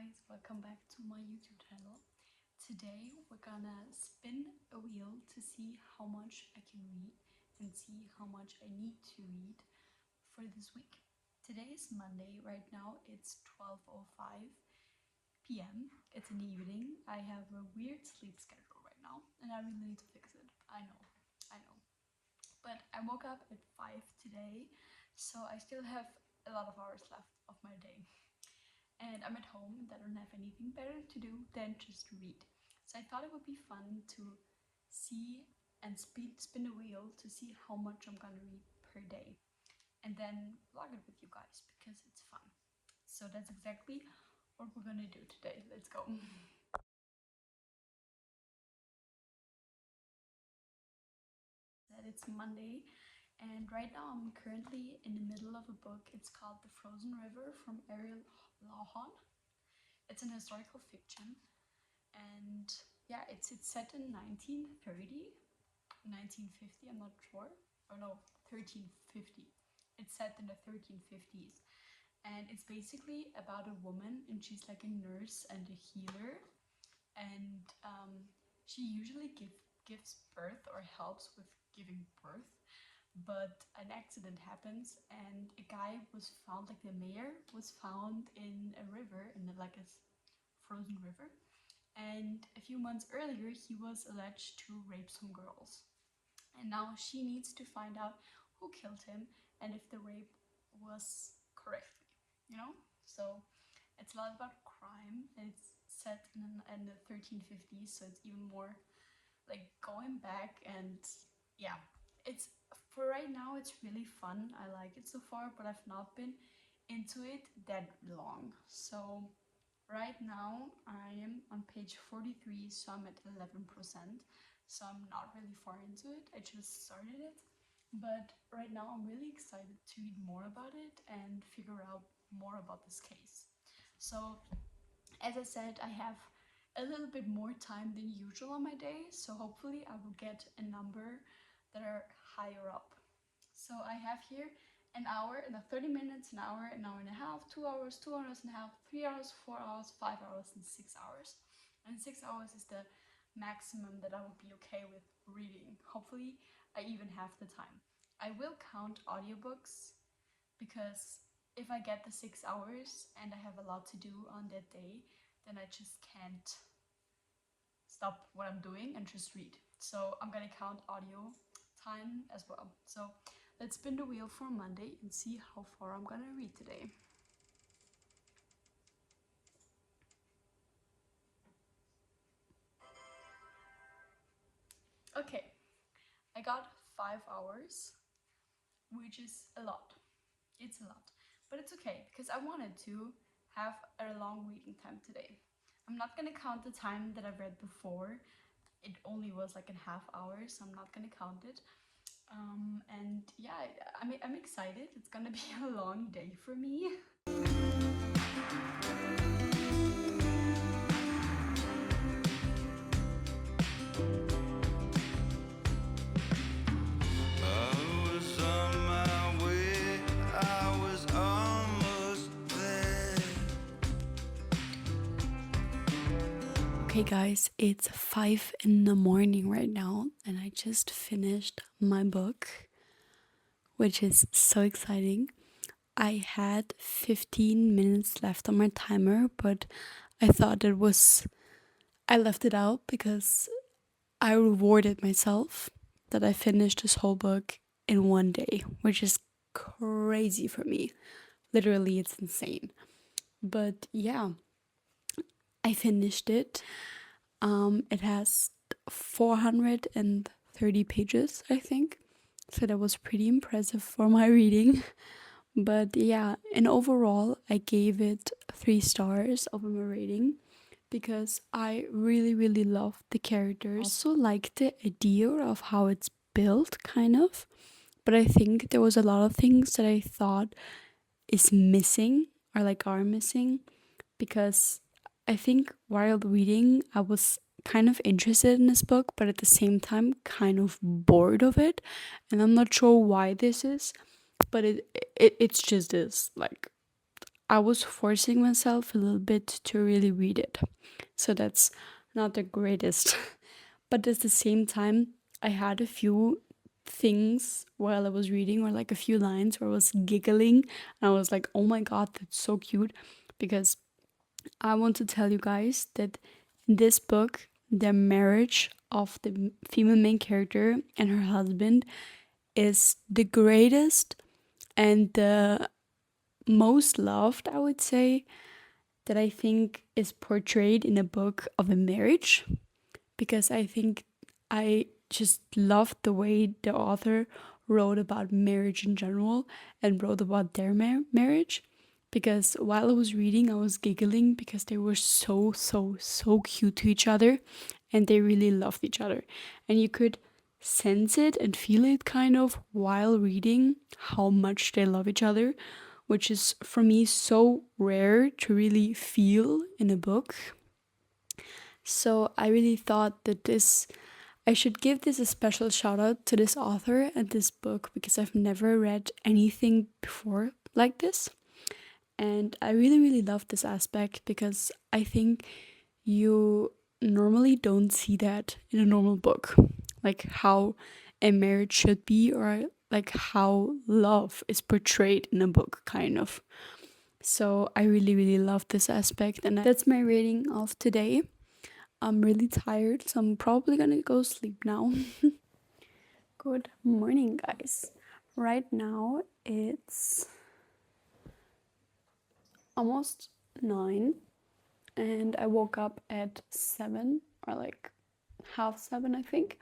guys, welcome back to my YouTube channel. Today we're gonna spin a wheel to see how much I can read and see how much I need to read for this week. Today is Monday, right now it's 12:05 p.m. It's in the evening. I have a weird sleep schedule right now and I really need to fix it. I know. But I woke up at 5 today, so I still have a lot of hours left of my day. And I'm at home and I don't have anything better to do than just read. So I thought it would be fun to see and spin a wheel to see how much I'm gonna read per day and then vlog it with you guys because it's fun. So that's exactly what we're gonna do today. Let's go. That it's Monday and right now I'm currently in the middle of a book. It's called The Frozen River from Ariel Lawhon. It's an historical fiction and yeah, it's set in 1930, 1950, I'm not sure, or no, 1350. It's set in the 1350s and it's basically about a woman and she's like a nurse and a healer and she usually gives birth or helps with giving birth, but an accident happens and a guy was found, like the mayor was found in a river, in like a frozen river, and a few months earlier he was alleged to rape some girls. And now she needs to find out who killed him and if the rape was correctly, you know? So it's a lot about crime and it's set in the 1350s, so it's even more like going back and yeah, it's for right now it's really fun. I like it so far, but I've not been into it that long. So right now I am on page 43, so I'm at 11%. So I'm not really far into it. I just started it. But right now I'm really excited to read more about it and figure out more about this case. So as I said, I have a little bit more time than usual on my day, so hopefully I will get a number that are higher up. So I have here an hour and 30 minutes, an hour and a half, 2 hours, 2 hours and a half, 3 hours, 4 hours, 5 hours, and 6 hours. And 6 hours is the maximum that I would be okay with reading. Hopefully, I even have the time. I will count audiobooks because if I get the 6 hours and I have a lot to do on that day, then I just can't stop what I'm doing and just read. So I'm gonna count audio time as well. So let's spin the wheel for Monday and see how far I'm gonna read today. Okay, I got 5 hours, which is a lot. It's a lot, but it's okay because I wanted to have a long reading time today. I'm not gonna count the time that I've read before. It only was like a half hour, so I'm not gonna count it. And yeah, I'm excited. It's gonna be a long day for me. Okay guys, it's 5 in the morning right now and I just finished my book, which is so exciting. I had 15 minutes left on my timer, but I thought I left it out because I rewarded myself that I finished this whole book in one day, which is crazy for me. Literally, it's insane. But yeah, I finished it. It has 430 pages, I think. So that was pretty impressive for my reading. But yeah, and overall, I gave it 3 stars over my rating because I really, really loved the characters. Also, like the idea of how it's built, kind of. But I think there was a lot of things that I thought is missing or like are missing because I think while reading, I was kind of interested in this book, but at the same time, kind of bored of it. And I'm not sure why this is, but it's just this. Like, I was forcing myself a little bit to really read it. So that's not the greatest. But at the same time, I had a few things while I was reading, or like a few lines where I was giggling, and I was like, oh my god, that's so cute. Because I want to tell you guys that in this book, the marriage of the female main character and her husband is the greatest and the most loved, I would say, that I think is portrayed in a book of a marriage. Because I think I just loved the way the author wrote about marriage in general and wrote about their marriage. Because while I was reading, I was giggling because they were so, so, so cute to each other and they really loved each other. And you could sense it and feel it kind of while reading how much they love each other, which is for me so rare to really feel in a book. So I really thought that I should give this a special shout out to this author and this book because I've never read anything before like this. And I really, really love this aspect because I think you normally don't see that in a normal book. Like how a marriage should be, or like how love is portrayed in a book, kind of. So I really, really love this aspect. And that's my rating of today. I'm really tired, so I'm probably gonna go sleep now. Good morning, guys. Right now it's almost 9, and I woke up at 7 or like half 7, I think.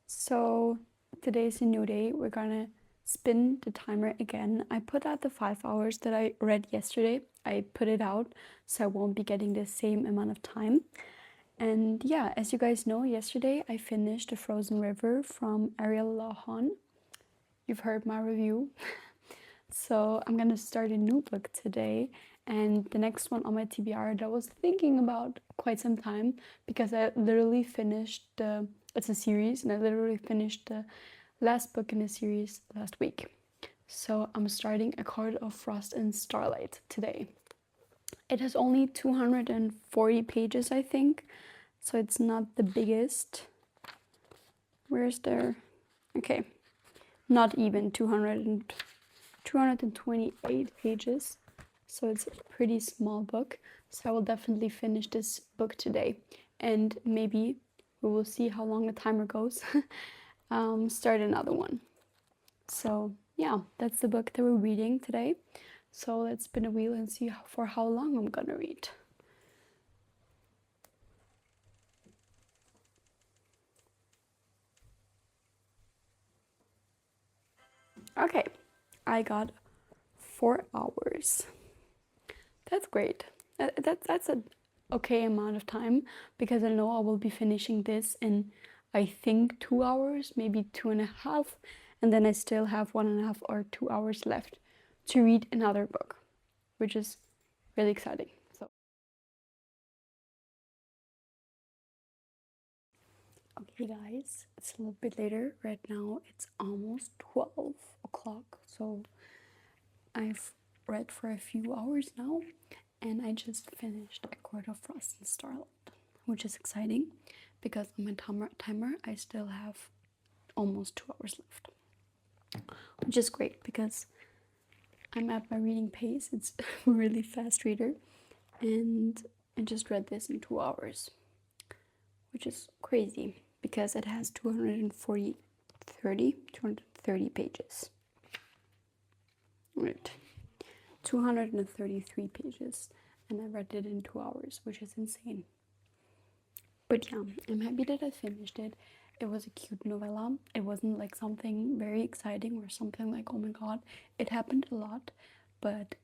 So today's a new day. We're gonna spin the timer again. I put out the 5 hours that I read yesterday. I put it out so I won't be getting the same amount of time. And yeah, as you guys know, yesterday I finished The Frozen River from Ariel Lawhon. You've heard my review. So I'm gonna start a new book today, and the next one on my TBR that I was thinking about quite some time because I literally finished it's a series, and I literally finished the last book in the series last week. So I'm starting A Court of Frost and Starlight today. It has only 240 pages, I think, so it's not the biggest. Where's there? Okay, not even 228 pages, so it's a pretty small book. So I will definitely finish this book today, and maybe we will see how long the timer goes. Start another one. So yeah, that's the book that we're reading today. So let's spin a wheel and see for how long I'm gonna read. Okay, I got 4 hours. That's great. That's an okay amount of time because I know I will be finishing this in, I think, 2 hours, maybe 2.5, and then I still have 1.5 or 2 hours left to read another book, which is really exciting. So, okay, guys, it's a little bit later. Right now, it's almost 12 o'clock, so I've read for a few hours now, and I just finished A Court of Frost and Starlight, which is exciting because on my timer I still have almost 2 hours left, which is great because I'm at my reading pace. It's a really fast reader, and I just read this in 2 hours, which is crazy because it has 230 pages. Right. 233 pages, and I read it in 2 hours, which is insane. But yeah, I'm happy that I finished it. It was a cute novella. It wasn't like something very exciting or something like, oh my god, it happened a lot, but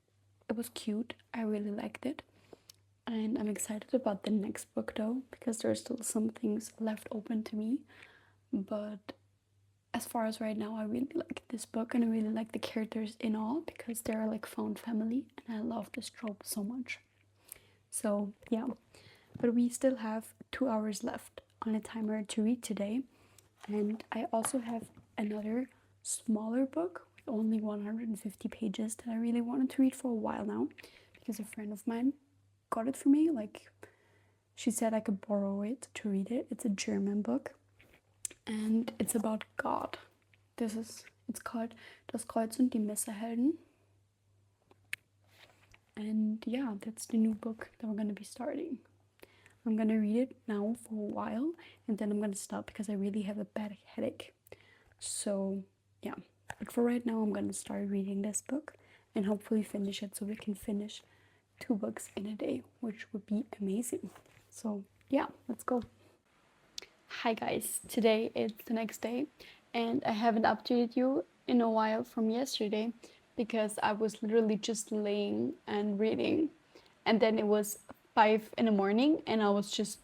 it was cute. I really liked it. And I'm excited about the next book though, because there's still some things left open to me. But as far as right now, I really like this book and I really like the characters in all because they're like found family and I love this trope so much. So yeah, but we still have 2 hours left on a timer to read today, and I also have another smaller book only 150 pages that I really wanted to read for a while now, because a friend of mine got it for me. Like, she said I could borrow it to read it. It's a German book, and it's about God. It's called Das Kreuz und die Messerhelden. And yeah, that's the new book that we're gonna be starting. I'm gonna read it now for a while, and then I'm gonna stop because I really have a bad headache. So yeah, but for right now, I'm gonna start reading this book and hopefully finish it so we can finish 2 books in a day, which would be amazing. So yeah, let's go. Hi guys, today is the next day, and I haven't updated you in a while from yesterday because I was literally just laying and reading, and then it was 5 in the morning and I was just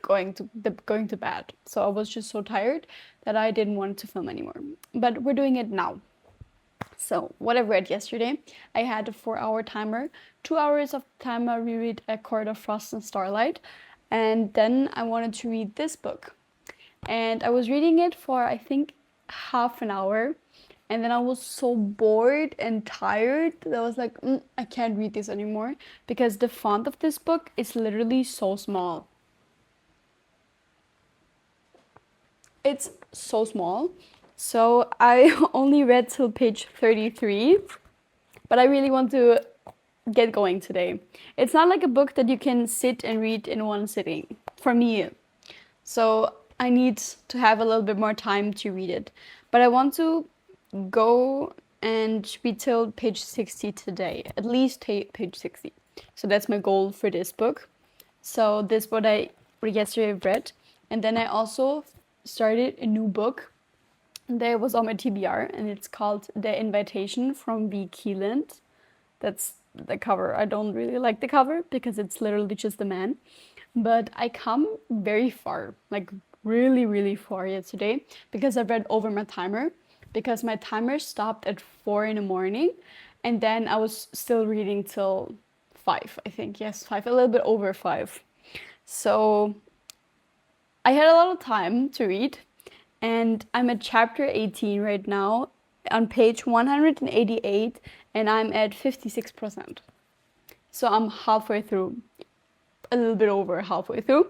going to bed. So I was just so tired that I didn't want to film anymore. But we're doing it now. So what I read yesterday, I had a 4-hour timer. 2 hours of timer, we read A Court of Frost and Starlight, and then I wanted to read this book. And I was reading it for I think half an hour, and then I was so bored and tired that I was like, I can't read this anymore because the font of this book is literally so small. It's so small. So I only read till page 33, but I really want to get going today. It's not like a book that you can sit and read in one sitting, for me. So I need to have a little bit more time to read it. But I want to go and read till page 60 today, at least page 60. So that's my goal for this book. So this is what I yesterday read. And then I also started a new book that was on my TBR, and it's called The Invitation from V. Keeland. That's the cover. I don't really like the cover because it's literally just a man. But I come very far, like really, really far yesterday because I read over my timer, because my timer stopped at 4 in the morning, and then I was still reading till 5, I think. Yes, 5, a little bit over 5. So I had a lot of time to read, and I'm at chapter 18 right now on page 188, and I'm at 56%. So I'm halfway through, a little bit over halfway through.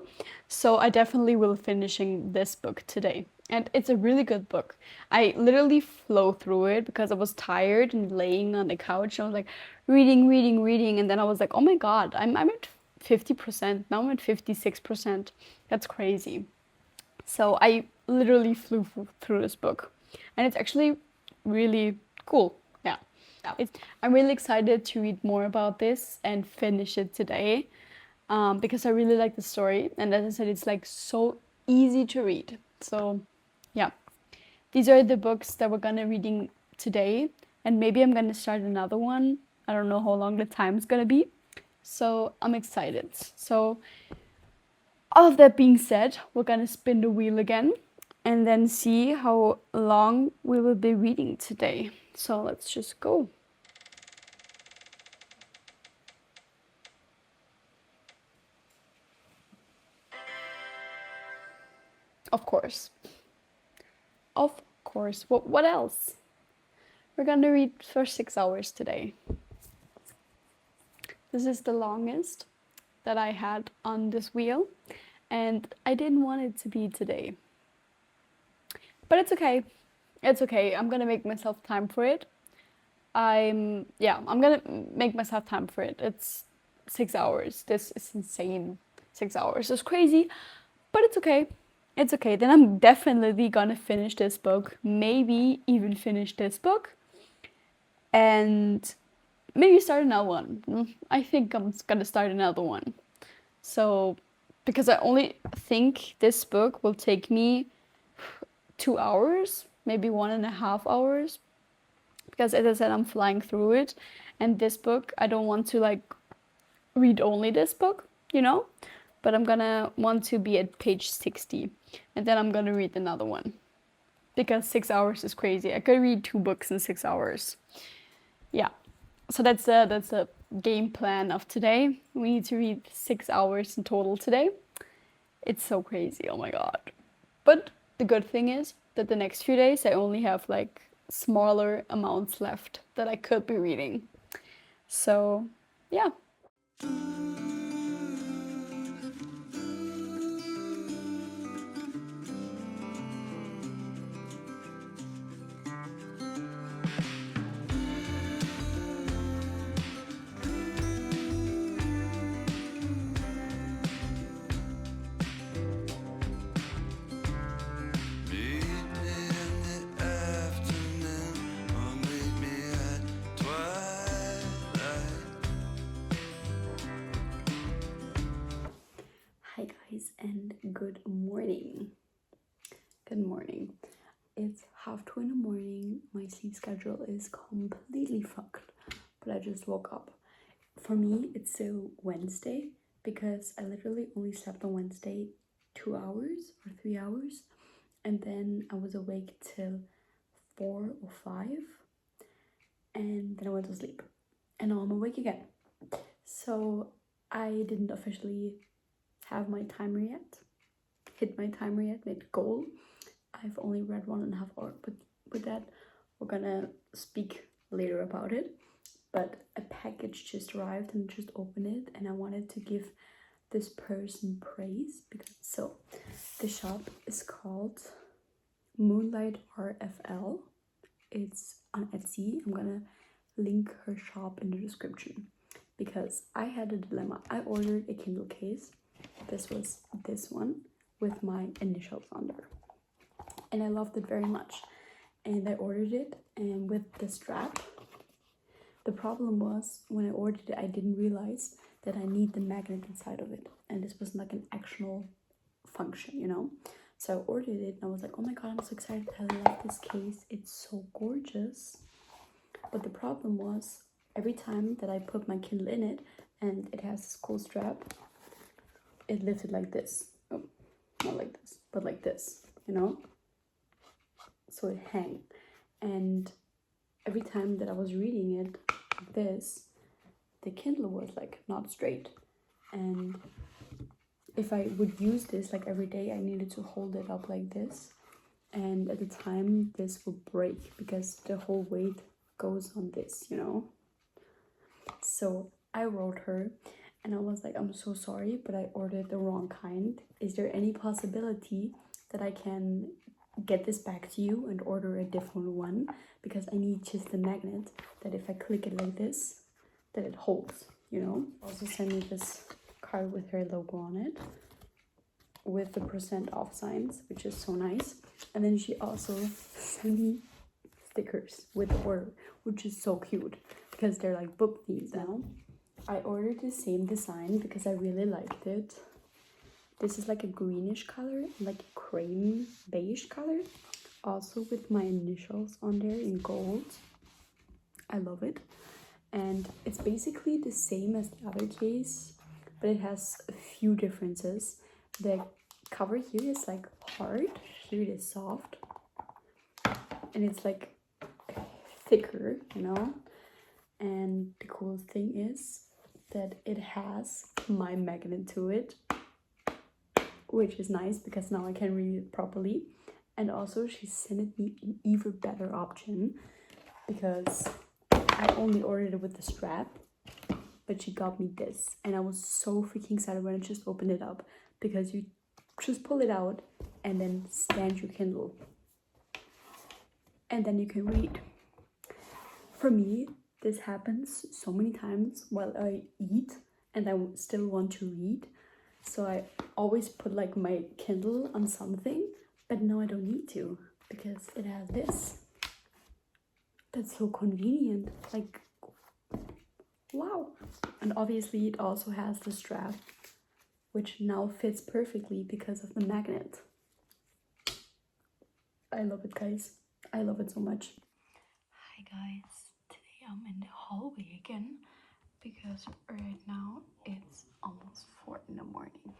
So I definitely will finishing this book today. And it's a really good book. I literally flow through it because I was tired and laying on the couch. I was like reading, and then I was like, oh my god, I'm at 50%. Now I'm at 56%. That's crazy. So I literally flew through this book, and it's actually really cool. Yeah. I'm really excited to read more about this and finish it today, because I really like the story, and as I said, it's like so easy to read. So yeah, these are the books that we're gonna reading today, and maybe I'm gonna start another one. I don't know how long the time's gonna be, so I'm excited. So all of that being said, we're gonna spin the wheel again and then see how long we will be reading today. So let's just go. Of course. Of course. What else? We're gonna read for 6 hours today. This is the longest that I had on this wheel, and I didn't want it to be today. But it's okay. It's okay. I'm gonna make myself time for it. I'm gonna make myself time for it. It's 6 hours. This is insane. 6 hours is crazy, but it's okay. It's okay. Then I'm definitely gonna finish this book. Maybe even finish this book, and maybe start another one. I think I'm gonna start another one. So, because I only think this book will take me 2 hours, maybe 1.5 hours. Because as I said, I'm flying through it, and this book, I don't want to like read only this book, you know? But I'm gonna want to be at page 60, and then I'm gonna read another one. Because 6 hours is crazy. I could read 2 books in 6 hours. Yeah. So that's the game plan of today. We need to read 6 hours in total today. It's so crazy, oh my god. But the good thing is that the next few days I only have like smaller amounts left that I could be reading. So, yeah. Hi guys and good morning. Good morning. It's 1:30 in the morning. My sleep schedule is completely fucked, but I just woke up. For me, it's still Wednesday because I literally only slept on Wednesday 2 hours or 3 hours, and then I was awake till 4 or 5, and then I went to sleep, and now I'm awake again. So I didn't officially have my timer yet, hit my timer yet, made goal. I've only read 1.5 hours, but with that, we're gonna speak later about it. But a package just arrived and just opened it, and I wanted to give this person praise because so the shop is called Moonlight RFL. It's on Etsy. I'm gonna link her shop in the description because I had a dilemma. I ordered a Kindle case. This was this one with my initials on there, and I loved it very much, and I ordered it, and with the strap. The problem was when I ordered it, I didn't realize that I need the magnet inside of it, and this was like an actual function, you know. So I ordered it and I was like, oh my god, I'm so excited. I love this case, it's so gorgeous. But the problem was every time that I put my Kindle in it, and it has this cool strap, it lifted like this. Oh, not like this, but like this, you know. So it hang, and every time that I was reading it like this, the Kindle was like not straight, and if I would use this like every day, I needed to hold it up like this, and at the time this would break because the whole weight goes on this, you know. So I wrote her and I was like, I'm so sorry, but I ordered the wrong kind. Is there any possibility that I can get this back to you and order a different one? Because I need just the magnet that if I click it like this, that it holds, you know. Also send me this card with her logo on it with the % off signs, which is so nice. And then she also sent me stickers with the order, which is so cute because they're like book themes now. I ordered the same design because I really liked it. This is like a greenish color, like a cream beige color, also with my initials on there in gold. I love it. And it's basically the same as the other case, but it has a few differences. The cover here is like hard, here it is soft, and it's like thicker, you know. And the cool thing is that it has my magnet to it, which is nice because now I can read it properly. And also she sent me an even better option because I only ordered it with the strap, but she got me this, and I was so freaking excited when I just opened it up because you just pull it out and then stand your Kindle and then you can read. For me, this happens so many times while I eat and I still want to read, so I always put like my Kindle on something, but now I don't need to because it has this. That's so convenient, like wow. And obviously it also has the strap, which now fits perfectly because of the magnet. I love it, guys. I love it so much. Hi guys, today I'm in the hallway again because right now it's almost 4 in the morning,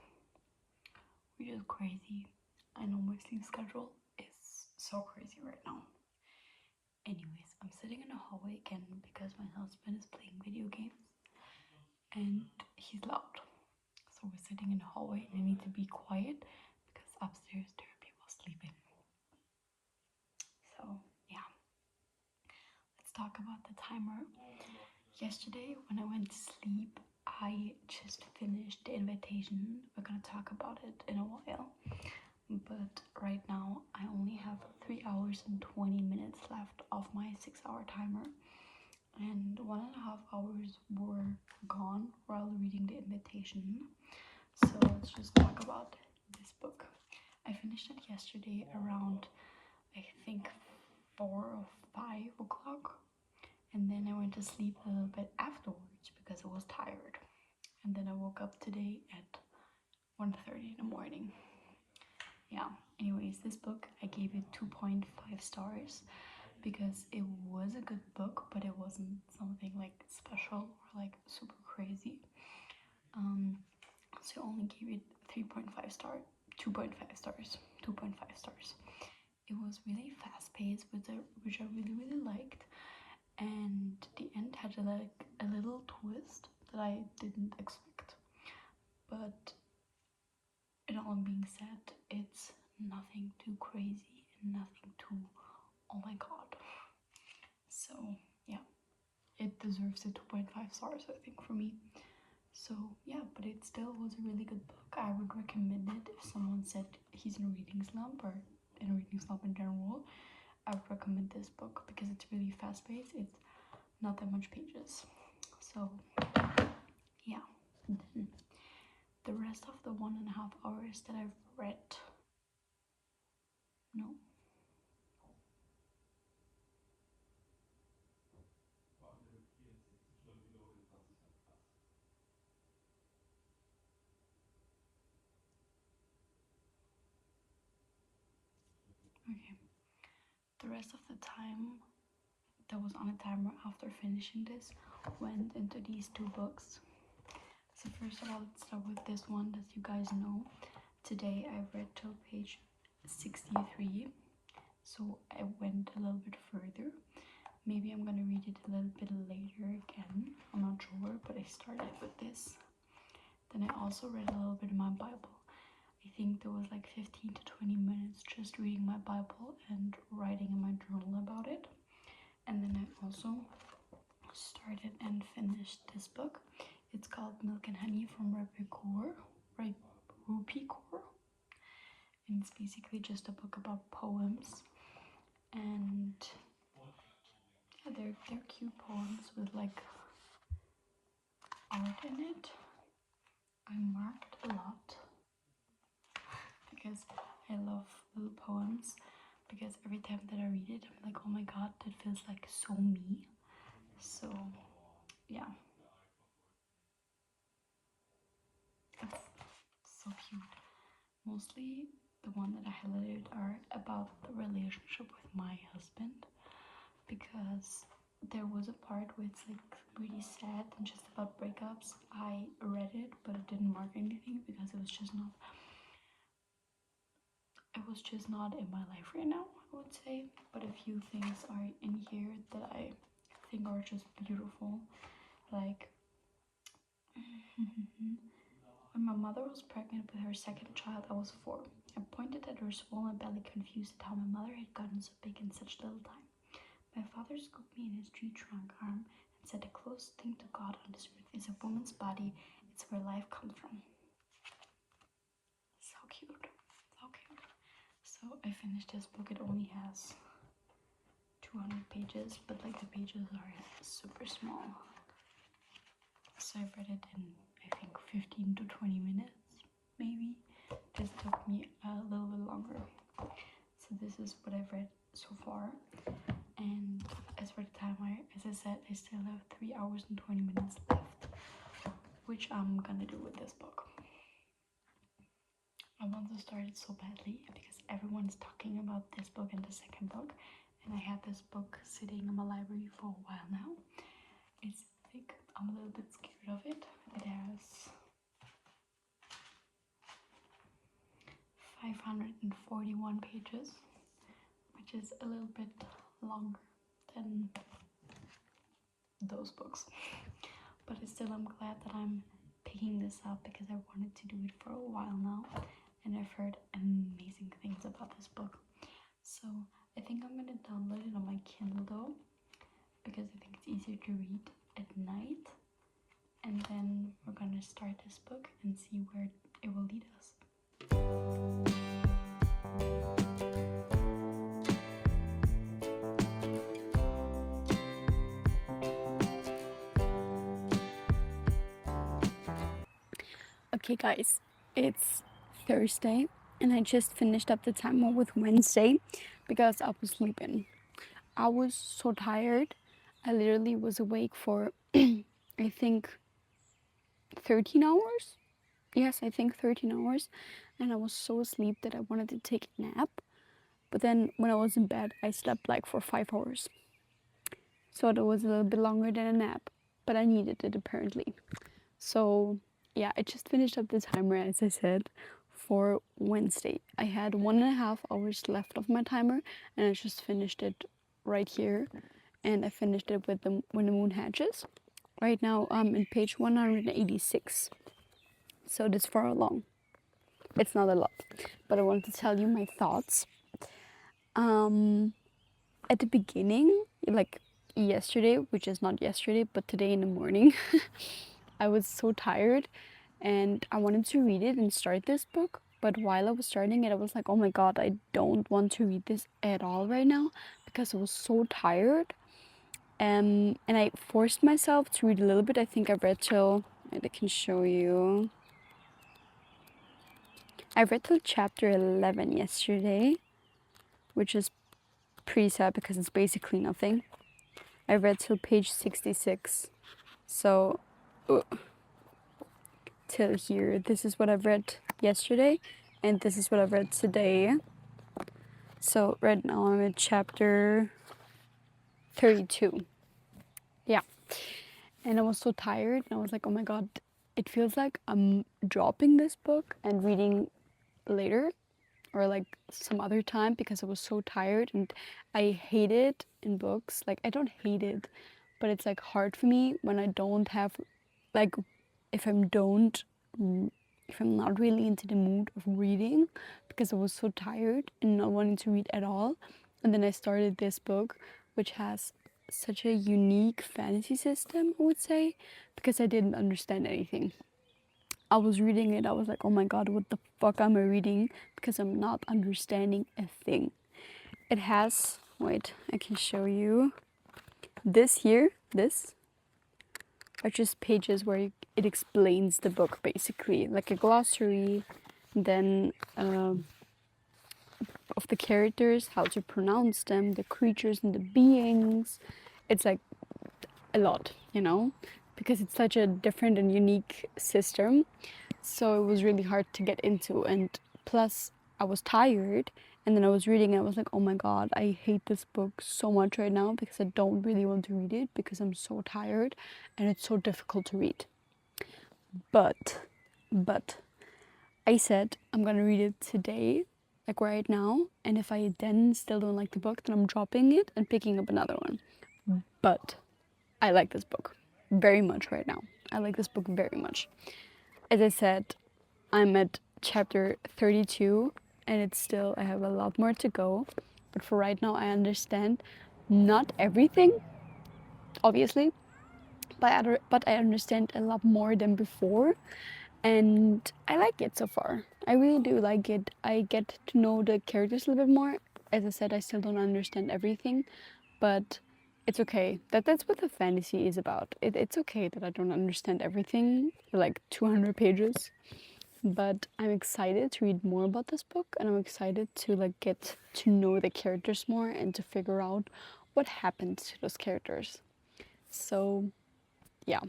which is crazy. I know my sleep schedule is so crazy right now. Anyways, I'm sitting in the hallway again because my husband is playing video games and he's loud. So we're sitting in the hallway and I need to be quiet because upstairs there are people sleeping. So yeah, talk about the timer. Yesterday, when I went to sleep, I just finished The Invitation. We're gonna talk about it in a while. But right now, I only have 3 hours and 20 minutes left of my 6-hour timer. And 1.5 hours were gone while reading The Invitation. So let's just talk about this book. I finished it yesterday around, I think, 4 or 5 o'clock. And then I went to sleep a little bit afterwards because I was tired. And then I woke up today at 1:30 in the morning. Yeah, anyways, this book, I gave it 2.5 stars because it was a good book, but it wasn't something like special or like super crazy. So I only gave it 3.5 star, 2.5 stars, 2.5 stars. It was really fast paced, which I really liked, and the end had like a little twist that I didn't expect. But it all being said, it's nothing too crazy and nothing too oh my god. So yeah, it deserves a 2.5 stars, I think, for me. So yeah, but it still was a really good book. I would recommend it if someone said he's in a reading slump or in a reading slump in general. I would recommend this book because it's really fast paced. It's not that much pages. So yeah, then the rest of the 1.5 hours that I've read, no, okay, the rest of the time that was on a timer after finishing this went into these 2 books. So first of all, let's start with this one that you guys know. Today I read till page 63, so I went a little bit further. Maybe I'm gonna read it a little bit later again, I'm not sure, but I started with this. Then I also read a little bit of my Bible. I think there was like 15 to 20 minutes just reading my Bible and writing in my journal about it. And then I also started and finished this book. It's called Milk and Honey from Rupi Kaur. And it's basically just a book about poems. And yeah, they're cute poems with like art in it. I marked a lot because I love little poems, because every time that I read it I'm like, oh my god, that feels like so me. So yeah, it's so cute. Mostly the one that I highlighted are about the relationship with my husband, because there was a part where it's like really sad and just about breakups. I read it, but it didn't mark anything because it was just not in my life right now, I would say. But a few things are in here that I think are just beautiful. Like when my mother was pregnant with her second child, I was 4. I pointed at her swollen belly, confused at how my mother had gotten so big in such little time. My father scooped me in his tree-trunk arm and said, the closest thing to God on this earth is a woman's body. It's where life comes from. So cute. So cute. So I finished this book. It only has 200 pages, but like the pages are super small. So I read it in, I think, 15 to 20 minutes, maybe. Just took me a little bit longer. So this is what I've read so far. And as for the timer, as I said, I still have 3 hours and 20 minutes left, which I'm gonna do with this book. I want to start it so badly because everyone's talking about this book and the second book, and I had this book sitting in my library for a while now. It's thick. I'm a little bit scared of it. It has 541 pages, which is a little bit longer than those books. But still, I'm glad that I'm picking this up because I wanted to do it for a while now, and I've heard amazing things about this book. So I think I'm gonna download it on my Kindle, because I think it's easier to read at night. And then we're gonna start this book and see where it will lead us. Okay guys, it's Thursday and I just finished up the timer with Wednesday because I was sleeping. I was so tired. I literally was awake for I think 13 hours. Yes, I think 13 hours. And I was so asleep that I wanted to take a nap. But then when I was in bed, I slept like for 5 hours. So that was a little bit longer than a nap, but I needed it apparently. So yeah, I just finished up the timer, as I said, for Wednesday. I had 1.5 hours left of my timer, and I just finished it right here. And I finished it with When the Moon Hatches. Right now I'm in page 186. So this far along. It's not a lot, but I wanted to tell you my thoughts. At the beginning, like yesterday, which is not yesterday, but today in the morning, I was so tired and I wanted to read it and start this book. But while I was starting it, I was like, oh my god, I don't want to read this at all right now because I was so tired. And I forced myself to read a little bit. I think I read till, I can show you. I read till chapter 11 yesterday, which is pretty sad because it's basically nothing. I read till page 66. So, till here. This is what I've read yesterday, and this is what I've read today. So, right now I'm at chapter 32. Yeah. And I was so tired, and I was like, oh my god, it feels like I'm dropping this book and reading later or like some other time because I was so tired. And I hate it in books. Like, I don't hate it, but it's like hard for me when I don't have, like, if I'm not really into the mood of reading because I was so tired and not wanting to read at all. And then I started this book, which has such a unique fantasy system, I would say, because I didn't understand anything. I was reading it, I was like, oh my god, what the fuck am I reading? Because I'm not understanding a thing. It has, wait, I can show you. This here, this are just pages where it explains the book, basically, like a glossary, then of the characters, how to pronounce them, the creatures and the beings. It's like a lot, you know, because it's such a different and unique system. So it was really hard to get into, and plus I was tired, and then I was reading and I was like, oh my god, I hate this book so much right now because I don't really want to read it because I'm so tired and it's so difficult to read. But I said I'm gonna read it today, like right now, and if I then still don't like the book, then I'm dropping it and picking up another one. But I like this book very much right now. I like this book very much. As I said, I'm at chapter 32 and it's still, I have a lot more to go. But for right now, I understand not everything, obviously, but I understand a lot more than before. And I like it so far. I really do like it. I get to know the characters a little bit more. As I said, I still don't understand everything, but it's okay. That's what the fantasy is about. It's okay that I don't understand everything, like 200 pages. But I'm excited to read more about this book, and I'm excited to like get to know the characters more and to figure out what happened to those characters. So, yeah.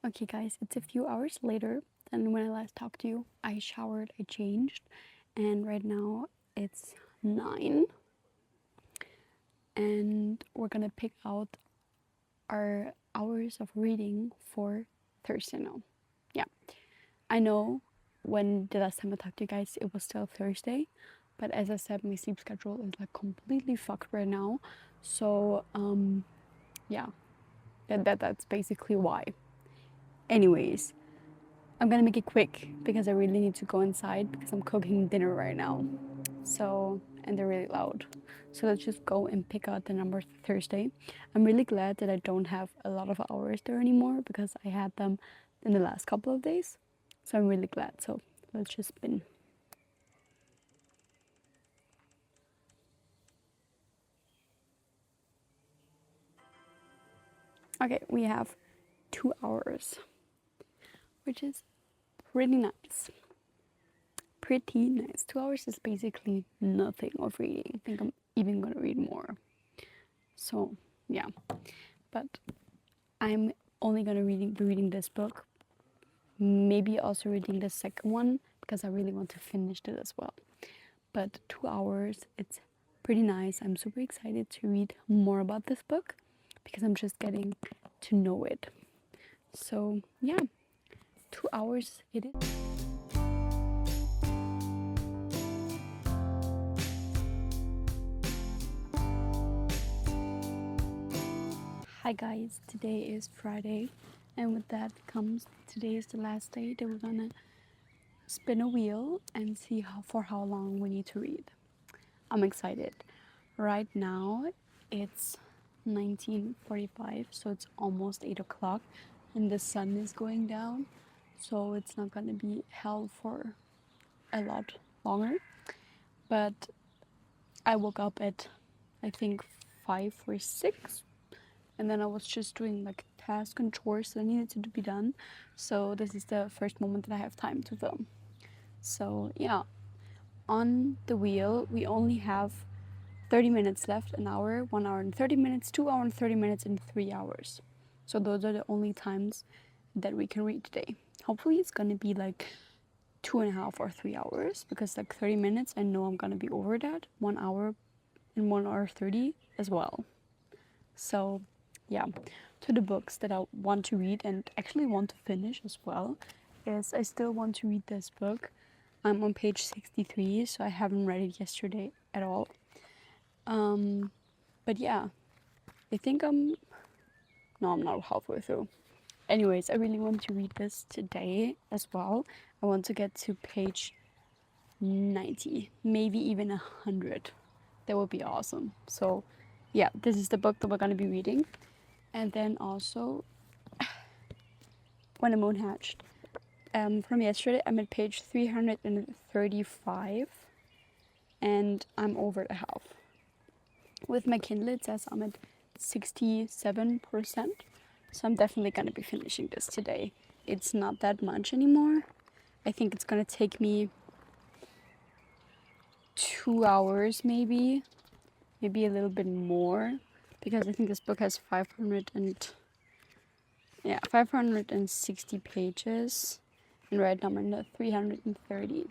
Okay, guys, it's a few hours later than when I last talked to you. I showered, I changed, and right now it's 9. And we're gonna pick out our hours of reading for Thursday now. Yeah, I know when the last time I talked to you guys, it was still Thursday, but as I said, my sleep schedule is like completely fucked right now. So, yeah, that's basically why. Anyways, I'm gonna make it quick because I really need to go inside because I'm cooking dinner right now. So, and they're really loud. So let's just go and pick out the number Thursday. I'm really glad that I don't have a lot of hours there anymore because I had them in the last couple of days. So I'm really glad. So let's just spin. Okay, we have 2 hours, which is pretty nice. Pretty nice. 2 hours is basically nothing of reading. I think I'm even gonna read more. So yeah, but I'm only gonna be reading this book. Maybe also reading the second one because I really want to finish it as well. But 2 hours, it's pretty nice. I'm super excited to read more about this book because I'm just getting to know it. So yeah, 2 hours it is. Hi guys, today is Friday, and with that comes today is the last day that we're gonna spin a wheel and see for how long we need to read. I'm excited. Right now it's 19:45, so it's almost 8 o'clock, and the sun is going down, so it's not gonna be hell for a lot longer. But I woke up at I think 5 or 6, and then I was just doing like tasks and chores that needed to be done. So this is the first moment that I have time to film. So yeah, on the wheel we only have 30 minutes left, an hour, 1 hour and 30 minutes, 2 hours and 30 minutes, and 3 hours. So those are the only times that we can read today. Hopefully it's gonna be like 2.5 or 3 hours because like 30 minutes, I know I'm gonna be over that. 1 hour and 1 hour 30 as well. So yeah, to the books that I want to read and actually want to finish as well is I still want to read this book. I'm on page 63, so I haven't read it yesterday at all. But yeah, I think I'm not halfway through. Anyways, I really want to read this today as well. I want to get to page 90, maybe even 100. That would be awesome. So yeah, this is the book that we're gonna be reading. And then also When the Moon Hatched. From yesterday, I'm at page 335 and I'm over the half. With my Kindle, it says I'm at 67%, so I'm definitely gonna be finishing this today. It's not that much anymore. I think it's gonna take me 2 hours maybe a little bit more, because I think this book has 560 pages, and right now I'm in the 330.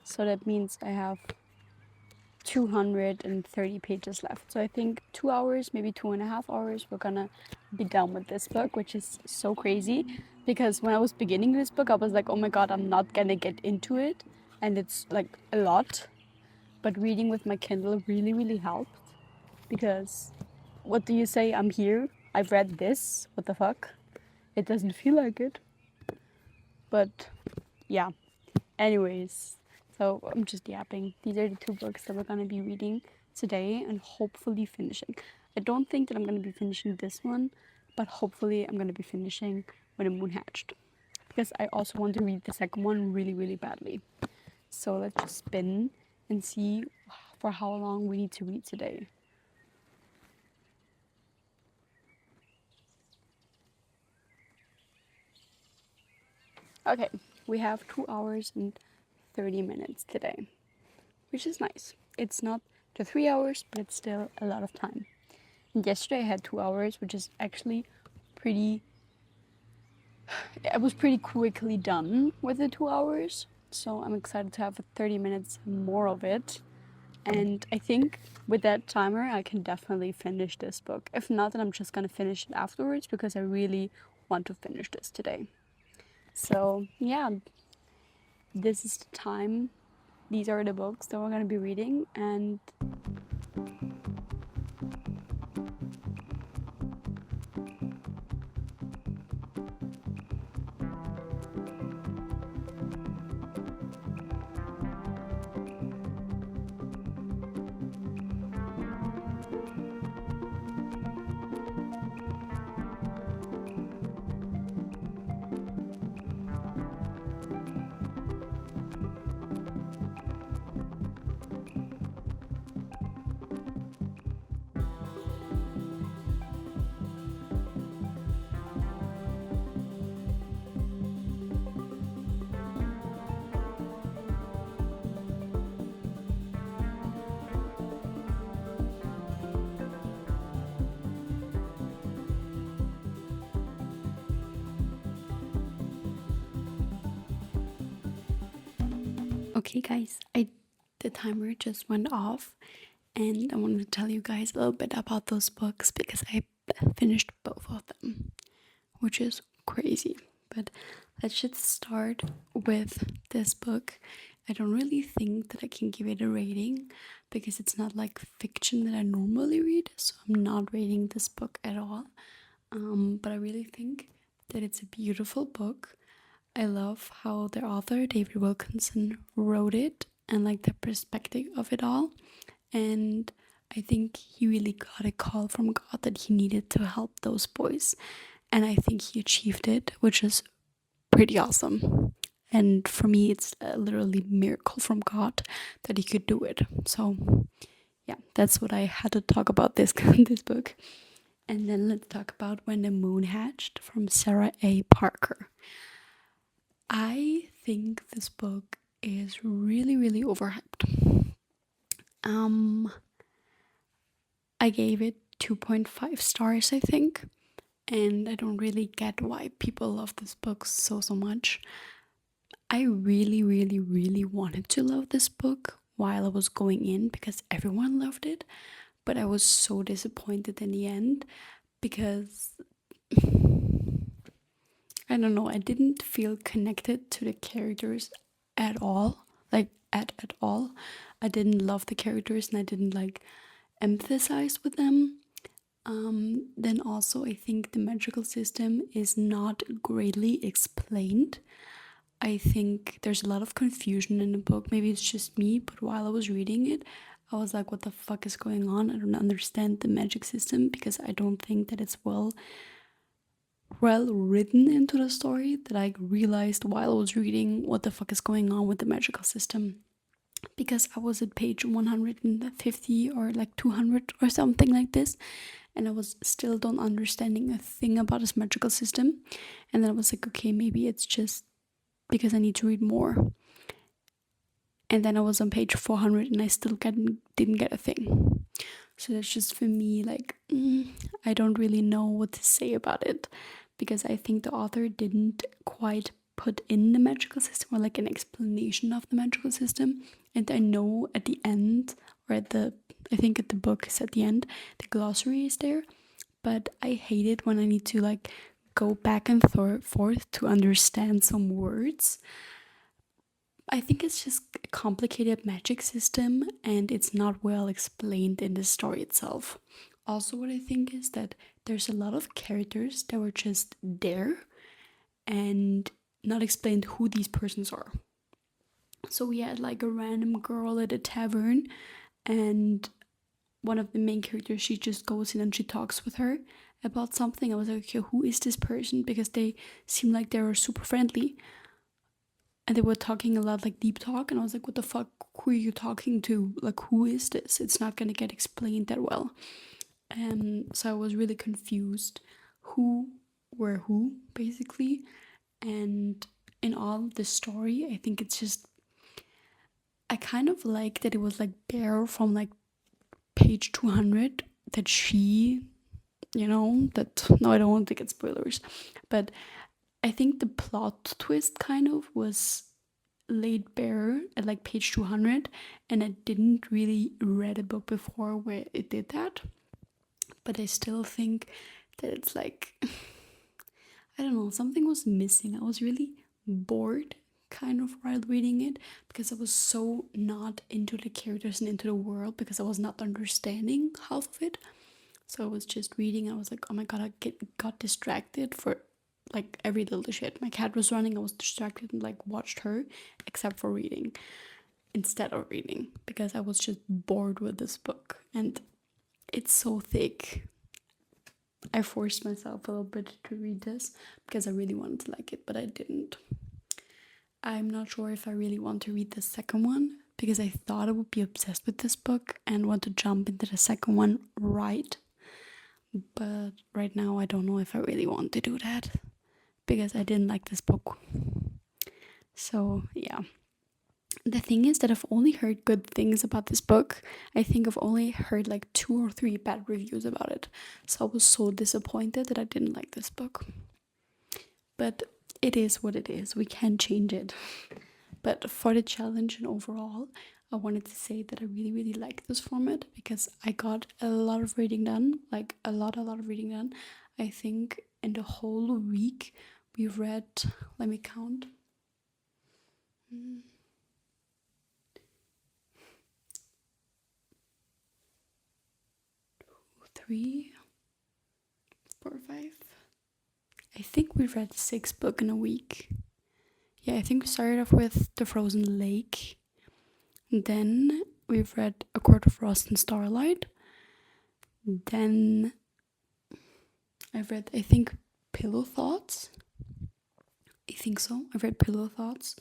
So that means I have 230 pages left. So I think 2 hours, maybe 2.5 hours, we're gonna be done with this book, which is so crazy because when I was beginning this book, I was like, oh my god, I'm not gonna get into it, and it's like a lot. But reading with my Kindle really, really helped because what do you say? I'm here. I've read this. What the fuck? It doesn't feel like it. But yeah. Anyways, so I'm just yapping. These are the 2 books that we're gonna be reading today and hopefully finishing. I don't think that I'm gonna be finishing this one, but hopefully I'm gonna be finishing When the Moon Hatched, because I also want to read the second one really, really badly. So let's just spin and see for how long we need to read today. Okay, we have 2 hours and 30 minutes today, which is nice. It's not the 3 hours, but it's still a lot of time. And yesterday I had 2 hours, which is actually pretty I was pretty quickly done with the 2 hours, so I'm excited to have 30 minutes more of it. And I think with that timer, I can definitely finish this book. If not, then I'm just gonna finish it afterwards because I really want to finish this today. So, yeah, this is the time. These are the books that we're gonna be reading, and okay, guys, the timer just went off, and I wanted to tell you guys a little bit about those books because I finished both of them, which is crazy. But let's just start with this book. I don't really think that I can give it a rating because it's not like fiction that I normally read, so I'm not rating this book at all. But I really think that it's a beautiful book. I love how the author, David Wilkinson, wrote it and like the perspective of it all. And I think he really got a call from God that he needed to help those boys. And I think he achieved it, which is pretty awesome. And for me, it's a literally miracle from God that he could do it. So, yeah, that's what I had to talk about this this book. And then let's talk about When the Moon Hatched from Sarah A. Parker. I think this book is really, really overhyped. I gave it 2.5 stars, I think, and I don't really get why people love this book so much. I really, really, really wanted to love this book while I was going in because everyone loved it, but I was so disappointed in the end because I don't know, I didn't feel connected to the characters at all. Like at all. I didn't love the characters and I didn't like empathize with them. Then also I think the magical system is not greatly explained. I think there's a lot of confusion in the book. Maybe it's just me, but while I was reading it, I was like, what the fuck is going on? I don't understand the magic system because I don't think that it's well written into the story that I realized while I was reading what the fuck is going on with the magical system. Because I was at page 150 or like 200 or something like this, and I was still don't understanding a thing about this magical system. And then I was like, okay, maybe it's just because I need to read more. And then I was on page 400 and I still didn't get a thing. So that's just for me, like, I don't really know what to say about it because I think the author didn't quite put in the magical system or like an explanation of the magical system. And I know at the end, or I think at the book is at the end, the glossary is there. But I hate it when I need to like go back and forth to understand some words. I think it's just a complicated magic system and it's not well explained in the story itself. Also, what I think is that there's a lot of characters that were just there and not explained who these persons are. So we had like a random girl at a tavern, and one of the main characters, she just goes in and she talks with her about something. I was like, okay, who is this person? Because they seem like they were super friendly. And they were talking a lot like deep talk, and I was like, what the fuck? Who are you talking to? Like, who is this? It's not gonna get explained that well. So I was really confused who were who, basically. And in all the story, I think it's just, I kind of like that it was like bare from like page 200 that she, that, no, I don't want to get spoilers, but I think the plot twist kind of was laid bare at like page 200, and I didn't really read a book before where it did that, but I still think that it's like I don't know, something was missing. I was really bored kind of while reading it because I was so not into the characters and into the world because I was not understanding half of it. So I was just reading and I was like, oh my god, got distracted for like every little shit. My cat was running, I was distracted and like watched her, except for reading instead of reading because I was just bored with this book and it's so thick. I forced myself a little bit to read this because I really wanted to like it, but I didn't. I'm not sure if I really want to read the second one because I thought I would be obsessed with this book and want to jump into the second one right. But right now, I don't know if I really want to do that because I didn't like this book. So, yeah. The thing is that I've only heard good things about this book. I think I've only heard like 2 or 3 bad reviews about it. So I was so disappointed that I didn't like this book. But it is what it is. We can't change it. But for the challenge and overall, I wanted to say that I really, really like this format because I got a lot of reading done. Like a lot of reading done. I think in the whole week we read, let me count. 3, 4, 5. I think we read 6 books in a week. Yeah, I think we started off with The Frozen Lake. Then we've read A Court of Frost and Starlight. Then I've read, I think, Pillow Thoughts. I think so. I've read Pillow Thoughts.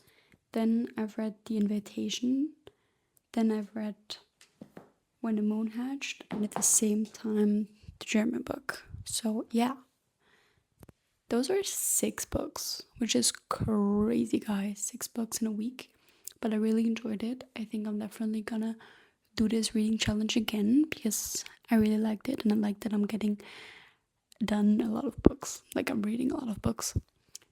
Then I've read The Invitation. Then I've read When the Moon Hatched. And at the same time, the German book. So, yeah. Those are 6 books, which is crazy, guys. 6 books in a week. But I really enjoyed it. I think I'm definitely gonna do this reading challenge again because I really liked it and I like that I'm getting done a lot of books. Like I'm reading a lot of books.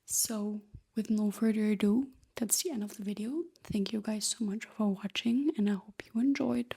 So with no further ado, that's the end of the video. Thank you guys so much for watching and I hope you enjoyed.